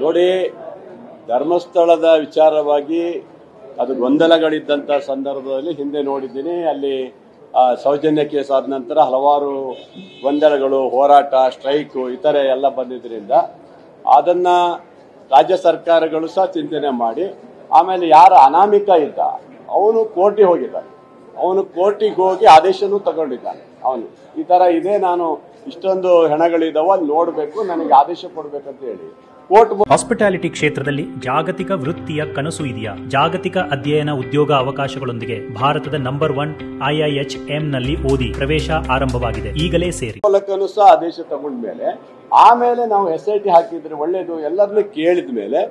ನೋಡಿ, ಧರ್ಮಸ್ಥಳದ ವಿಚಾರವಾಗಿ ಅದು ಗೊಂದಲಗಳಿದ್ದಂಥ ಸಂದರ್ಭದಲ್ಲಿ ಹಿಂದೆ ನೋಡಿದ್ದೀನಿ. ಅಲ್ಲಿ ಸೌಜನ್ಯ ಕೇಸ್ ಆದ ನಂತರ ಹಲವಾರು ಗೊಂದಲಗಳು, ಹೋರಾಟ, ಸ್ಟ್ರೈಕು ಇತರೆ ಎಲ್ಲ ಬಂದಿದ್ದರಿಂದ ಅದನ್ನು ರಾಜ್ಯ ಸರ್ಕಾರಗಳು ಸಹ ಚಿಂತನೆ ಮಾಡಿ ಆಮೇಲೆ ಯಾರು ಅನಾಮಿಕ ಇದ್ದ ಅವನು ಕೋರ್ಟಿಗೆ ಹೋಗಿದ್ದಾನೆ. ಅವನು ಕೋರ್ಟಿಗೆ ಹೋಗಿ ಆದೇಶನೂ ತಗೊಂಡಿದ್ದಾನೆ. ಅವನು ಈ ಥರ ಇದೆ, ನಾನು ಇಷ್ಟೊಂದು ಹೆಣಗಳಿದಾವ ಅಲ್ಲಿ ನೋಡಬೇಕು, ನನಗೆ ಆದೇಶ ಕೊಡಬೇಕಂತ ಹೇಳಿ ಕೋರ್ಟ್. ಹಾಸ್ಪಿಟಾಲಿಟಿ ಕ್ಷೇತ್ರದಲ್ಲಿ ಜಾಗತಿಕ ವೃತ್ತಿಯ ಕನಸು ಇದೆಯಾ? ಜಾಗತಿಕ ಅಧ್ಯಯನ ಉದ್ಯೋಗ ಅವಕಾಶಗಳೊಂದಿಗೆ ಭಾರತದ ನಂಬರ್ 1 IIHM ನಲ್ಲಿ ಓದಿ ಪ್ರವೇಶ ಆರಂಭವಾಗಿದೆ. ಈಗಲೇ ಸೇರಿ. ಮೂಲಕನೂ ಸಹ ಆದೇಶ ತಗೊಂಡ್ಮೇಲೆ ಆಮೇಲೆ ನಾವು SIT ಹಾಕಿದ್ರೆ ಒಳ್ಳೇದು ಎಲ್ಲರನ್ನೂ ಕೇಳಿದ ಮೇಲೆ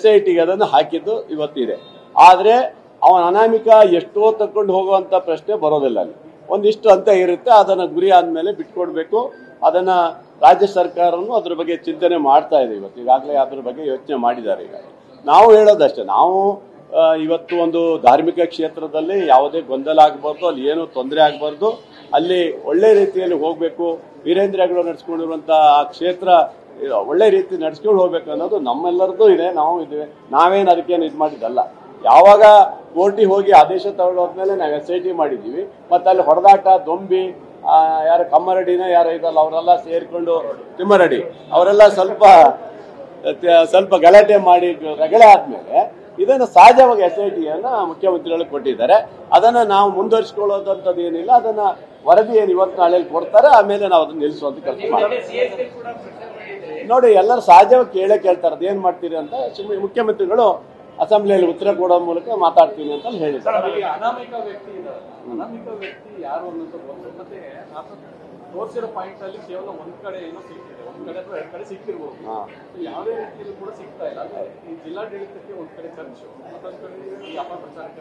SITಗೆ ಅದನ್ನು ಹಾಕಿದ್ದು ಇವತ್ತಿದೆ. ಆದರೆ ಅವನ ಅನಾಮಿಕ ಎಷ್ಟೋ ತಕೊಂಡು ಹೋಗುವಂತ ಪ್ರಶ್ನೆ ಬರೋದಿಲ್ಲ. ಅಲ್ಲಿ ಒಂದಿಷ್ಟು ಅಂತ ಇರುತ್ತೆ, ಅದನ್ನು ಗುರಿ ಆದ್ಮೇಲೆ ಬಿಟ್ಕೊಡ್ಬೇಕು. ಅದನ್ನ ರಾಜ್ಯ ಸರ್ಕಾರನು ಅದ್ರ ಬಗ್ಗೆ ಚಿಂತನೆ ಮಾಡ್ತಾ ಇದೆ. ಇವತ್ತು ಈಗಾಗಲೇ ಅದ್ರ ಬಗ್ಗೆ ಯೋಚನೆ ಮಾಡಿದ್ದಾರೆ. ಈಗ ನಾವು ಹೇಳೋದಷ್ಟೇ, ನಾವು ಇವತ್ತು ಒಂದು ಧಾರ್ಮಿಕ ಕ್ಷೇತ್ರದಲ್ಲಿ ಯಾವುದೇ ಗೊಂದಲ ಆಗಬಾರ್ದು, ಅಲ್ಲಿ ಏನು ತೊಂದರೆ ಆಗಬಾರ್ದು, ಅಲ್ಲಿ ಒಳ್ಳೆ ರೀತಿಯಲ್ಲಿ ಹೋಗಬೇಕು. ವೀರೇಂದ್ರ ಹೆಗ್ಗಡೆ ನಡೆಸ್ಕೊಂಡಿರುವಂಥ ಆ ಕ್ಷೇತ್ರ ಒಳ್ಳೆ ರೀತಿ ನಡೆಸ್ಕೊಂಡು ಹೋಗ್ಬೇಕು ಅನ್ನೋದು ನಮ್ಮೆಲ್ಲರದ್ದು ಇದೆ. ನಾವು ಇದ್ದೇವೆ, ನಾವೇನು ಅದಕ್ಕೇನು ಇದು ಮಾಡಿದ್ದಲ್ಲ. ಯಾವಾಗ ಕೋರ್ಟಿಗೆ ಹೋಗಿ ಆದೇಶ ತಗೊಳ್ಳೋದ್ಮೇಲೆ ನಾವು SIT ಮಾಡಿದ್ದೀವಿ. ಮತ್ತು ಅಲ್ಲಿ ಹೊಡೆದಾಟ, ದೊಂಬಿ, ಯಾರು ಕಮ್ಮರಡಿನ ಯಾರು ಇದಲ್ಲ ಅವರೆಲ್ಲ ಸೇರಿಕೊಂಡು, ತಿಮ್ಮರಡಿ ಅವರೆಲ್ಲ ಸ್ವಲ್ಪ ಗಲಾಟೆ ಮಾಡಿ ರಗಳೆ ಆದ್ಮೇಲೆ ಇದನ್ನು ಸಹಜವಾಗಿ SITಯನ್ನು ಮುಖ್ಯಮಂತ್ರಿಗಳು ಕೊಟ್ಟಿದ್ದಾರೆ. ಅದನ್ನು ನಾವು ಮುಂದುವರಿಸಿಕೊಳ್ಳೋದಂಥದ್ದು ಏನಿಲ್ಲ. ಅದನ್ನು ವರದಿ ಏನು ಇವತ್ತು ನಾಳೆಯಲ್ಲಿ ಕೊಡ್ತಾರೆ, ಆಮೇಲೆ ನಾವು ಅದನ್ನು ನಿಲ್ಲಿಸುವಂತ ಕೆಲಸ ಮಾಡ್ತೀವಿ. ನೋಡಿ, ಎಲ್ಲರೂ ಸಹಜವಾಗಿ ಕೇಳ್ತಾರೆ ಅದೇನು ಮಾಡ್ತೀರಿ ಅಂತ. ಮುಖ್ಯಮಂತ್ರಿಗಳು ಅಸೆಂಬ್ಲಿಯಲ್ಲಿ ಉತ್ತರ ಕೊಡೋ ಮೂಲಕ ಮಾತಾಡ್ತೀನಿ ಅಂತ ಹೇಳಿದ್ದಾರೆ. ಅನಾಮಿಕ ವ್ಯಕ್ತಿ ಯಾರು ಅನ್ನೋದು ಮತ್ತೆ ತೋರಿಸಿರೋ ಪಾಯಿಂಟ್ ಅಲ್ಲಿ ಕೇವಲ ಒಂದ್ ಕಡೆ ಏನೋ ಸಿಗ್ತಿದೆ, ಒಂದ್ ಕಡೆ ಅಥವಾ ಎರಡ್ ಕಡೆ ಸಿಕ್ತಿರ್ಬೋದು. ಯಾವುದೇ ರೀತಿಯಲ್ಲಿ ಕೂಡ ಸಿಗ್ತಾ ಇಲ್ಲ. ಈ ಜಿಲ್ಲಾಡಳಿತಕ್ಕೆ ಒಂದ್ ಕಡೆ ಖರ್ಚು, ಮತ್ತೊಂದ್ ಕಡೆ ಅಪಪ್ರಚಾರಕ್ಕೆ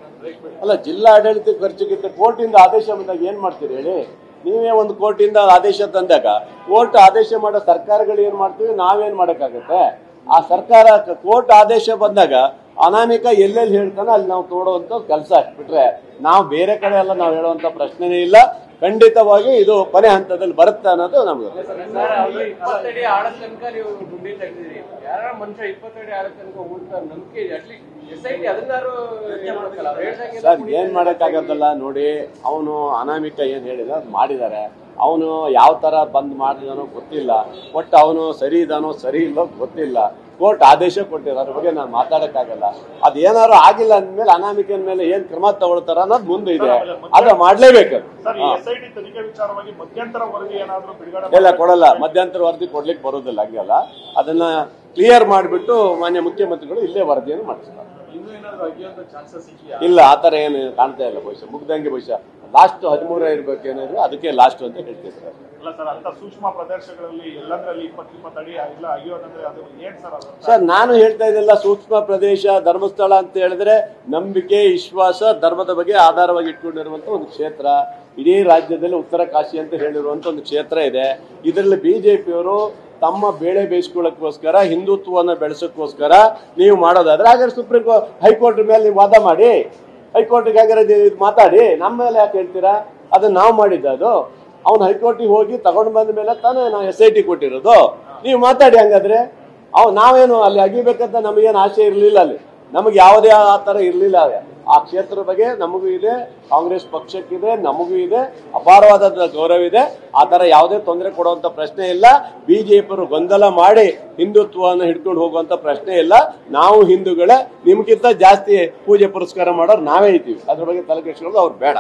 ಅಲ್ಲ. ಜಿಲ್ಲಾಡಳಿತ ಖರ್ಚಿಗಿಂತ ಕೋರ್ಟಿಂದ ಆದೇಶ ಬಂದಾಗ ಏನ್ ಮಾಡ್ತೀರಿ ಹೇಳಿ? ನೀವೇ ಒಂದು ಕೋರ್ಟಿಂದ ಆದೇಶ ತಂದಾಗ ಕೋರ್ಟ್ ಆದೇಶ ಮಾಡೋ ಸರ್ಕಾರಗಳು ಏನ್ ಮಾಡ್ತೀವಿ, ನಾವೇನ್ ಮಾಡಕ್ಕಾಗತ್ತೆ? ಆ ಸರ್ಕಾರ ಕೋರ್ಟ್ ಆದೇಶ ಬಂದಾಗ ಅನಾಮಿಕ ಎಲ್ಲೆಲ್ಲಿ ಹೇಳ್ತಾನೆ ಅಲ್ಲಿ ನಾವು ತೋಡುವಂತ ಕೆಲಸ ಬಿಟ್ರೆ ನಾವು ಬೇರೆ ಕಡೆ ಎಲ್ಲ ನಾವು ಹೇಳುವಂತ ಪ್ರಶ್ನೆನೇ ಇಲ್ಲ. ಖಂಡಿತವಾಗಿ ಇದು ಕೊನೆ ಹಂತದಲ್ಲಿ ಬರುತ್ತೆ ಅನ್ನೋದು ನಮ್ಗೆ. ಸರ್, ಏನ್ ಮಾಡಕ್ಕಾಗತ್ತಲ್ಲ. ನೋಡಿ, ಅವನು ಅನಾಮಿಕ ಏನ್ ಹೇಳಿದ ಅದು ಮಾಡಿದ್ದಾರೆ. ಅವನು ಯಾವ ತರ ಬಂದ್ ಮಾಡಿದಾನೋ ಗೊತ್ತಿಲ್ಲ. ಒಟ್ಟು ಅವನು ಸರಿ ಇದಾನೋ ಸರಿ ಇಲ್ಲೋ ಗೊತ್ತಿಲ್ಲ. ಕೋರ್ಟ್ ಆದೇಶ ಕೊಟ್ಟಿರೋ ಅದ್ರ ಬಗ್ಗೆ ನಾನು ಮಾತಾಡಕ್ಕಾಗಲ್ಲ. ಅದೇನಾದ್ರು ಆಗಿಲ್ಲ ಅಂದ್ಮೇಲೆ ಅನಾಮಿಕನ ಮೇಲೆ ಏನ್ ಕ್ರಮ ತಗೊಳ್ತಾರ ಅನ್ನೋದು ಮುಂದೆ ಇದೆ, ಅದ ಮಾಡ್ಲೇಬೇಕು. ಎಲ್ಲ ಕೊಡಲ್ಲ, ಮಧ್ಯಂತರ ವರದಿ ಕೊಡ್ಲಿಕ್ಕೆ ಬರೋದಿಲ್ಲ. ಹಂಗಲ್ಲ, ಅದನ್ನ ಕ್ಲಿಯರ್ ಮಾಡಿಬಿಟ್ಟು ಮಾನ್ಯ ಮುಖ್ಯಮಂತ್ರಿಗಳು ಇಲ್ಲೇ ವರದಿಯನ್ನು ಮಾಡಿಸ್ತಾರೆ. ಇಲ್ಲ, ಆತರ ಏನು ಕಾಣ್ತಾ ಇಲ್ಲ. ಬಹುಶಃ ಮುಗ್ದಂಗೆ ಬಹುಶಃ ಲಾಸ್ಟ್ 13 ಇರ್ಬೇಕೇನಾದ್ರು, ಅದಕ್ಕೆ ಲಾಸ್ಟ್ ಅಂತ ಹೇಳ್ತಿದ್ದಾರೆ. ಸೂಕ್ಷ್ಮ ಪ್ರದೇಶಗಳಲ್ಲಿ ಎಲ್ಲದರಲ್ಲಿ 20 ಅಡಿ ಇಲ್ಲ ಅಯ್ಯೋದಂದ್ರೆ ಅದು ಏನ್ ಸರ್? ನಾನು ಹೇಳ್ತಾ ಇದ್ದಿಲ್ಲ. ಸೂಕ್ಷ್ಮ ಪ್ರದೇಶ ಧರ್ಮಸ್ಥಳ ಅಂತ ಹೇಳಿದ್ರೆ ನಂಬಿಕೆ, ವಿಶ್ವಾಸ, ಧರ್ಮದ ಬಗ್ಗೆ ಆಧಾರವಾಗಿ ಇಟ್ಕೊಂಡಿರುವಂತ ಒಂದು ಕ್ಷೇತ್ರ. ಇಡೀ ರಾಜ್ಯದಲ್ಲಿ ಉತ್ತರ ಕಾಶಿ ಅಂತ ಹೇಳಿರುವಂತ ಒಂದು ಕ್ಷೇತ್ರ ಇದೆ. ಇದರಲ್ಲಿ ಬಿಜೆಪಿಯವರು ತಮ್ಮ ಬೇಳೆ ಬೇಯಿಸ್ಕೊಳ್ಳೋಕ್ಕೋಸ್ಕರ, ಹಿಂದುತ್ವವನ್ನು ಬೆಳೆಸೋಕ್ಕೋಸ್ಕರ ನೀವು ಮಾಡೋದಾದ್ರೆ ಹಾಗಾದ್ರೆ ಸುಪ್ರೀಂ ಕೋರ್ಟ್, ಹೈಕೋರ್ಟ್ ಮೇಲೆ ನೀವು ವಾದ ಮಾಡಿ, ಹೈಕೋರ್ಟ್ಗೆ ಹಾಗಾದ್ರೆ ಮಾತಾಡಿ. ನಮ್ಮ ಮೇಲೆ ಯಾಕೆ ಹೇಳ್ತೀರಾ? ಅದನ್ನ ನಾವು ಮಾಡಿದ್ದು. ಅವ್ನು ಹೈಕೋರ್ಟಿಗೆ ಹೋಗಿ ತಗೊಂಡು ಬಂದ ಮೇಲೆ ತಾನೇ ನಾವು SIT ಕೊಟ್ಟಿರೋದು. ನೀವು ಮಾತಾಡಿ. ಹಂಗಾದ್ರೆ ನಾವೇನು ಅಲ್ಲಿ ಅಗಿಬೇಕಂತ ನಮಗೇನು ಆಸೆ ಇರಲಿಲ್ಲ. ಅಲ್ಲಿ ನಮಗೆ ಯಾವುದೇ ಆ ಥರ ಇರಲಿಲ್ಲ. ಆ ಕ್ಷೇತ್ರದ ಬಗ್ಗೆ ನಮಗೂ ಇದೆ, ಕಾಂಗ್ರೆಸ್ ಪಕ್ಷಕ್ಕಿದೆ, ನಮಗೂ ಇದೆ, ಅಪಾರವಾದ ಗೌರವ ಇದೆ. ಆ ಥರ ಯಾವುದೇ ತೊಂದರೆ ಕೊಡುವಂಥ ಪ್ರಶ್ನೆ ಇಲ್ಲ. ಬಿಜೆಪಿಯವರು ಗೊಂದಲ ಮಾಡಿ ಹಿಂದುತ್ವವನ್ನು ಹಿಡ್ಕೊಂಡು ಹೋಗುವಂಥ ಪ್ರಶ್ನೆ ಇಲ್ಲ. ನಾವು ಹಿಂದೂಗಳೇ, ನಿಮ್ಗಿಂತ ಜಾಸ್ತಿ ಪೂಜೆ ಪುರಸ್ಕಾರ ಮಾಡೋರು ನಾವೇ ಇದ್ದೀವಿ. ಅದ್ರ ಬಗ್ಗೆ ತಲೆ ಕೆಡಿಸ್ಕೊಳ್ಳೋದು ಅವ್ರು ಬೇಡ.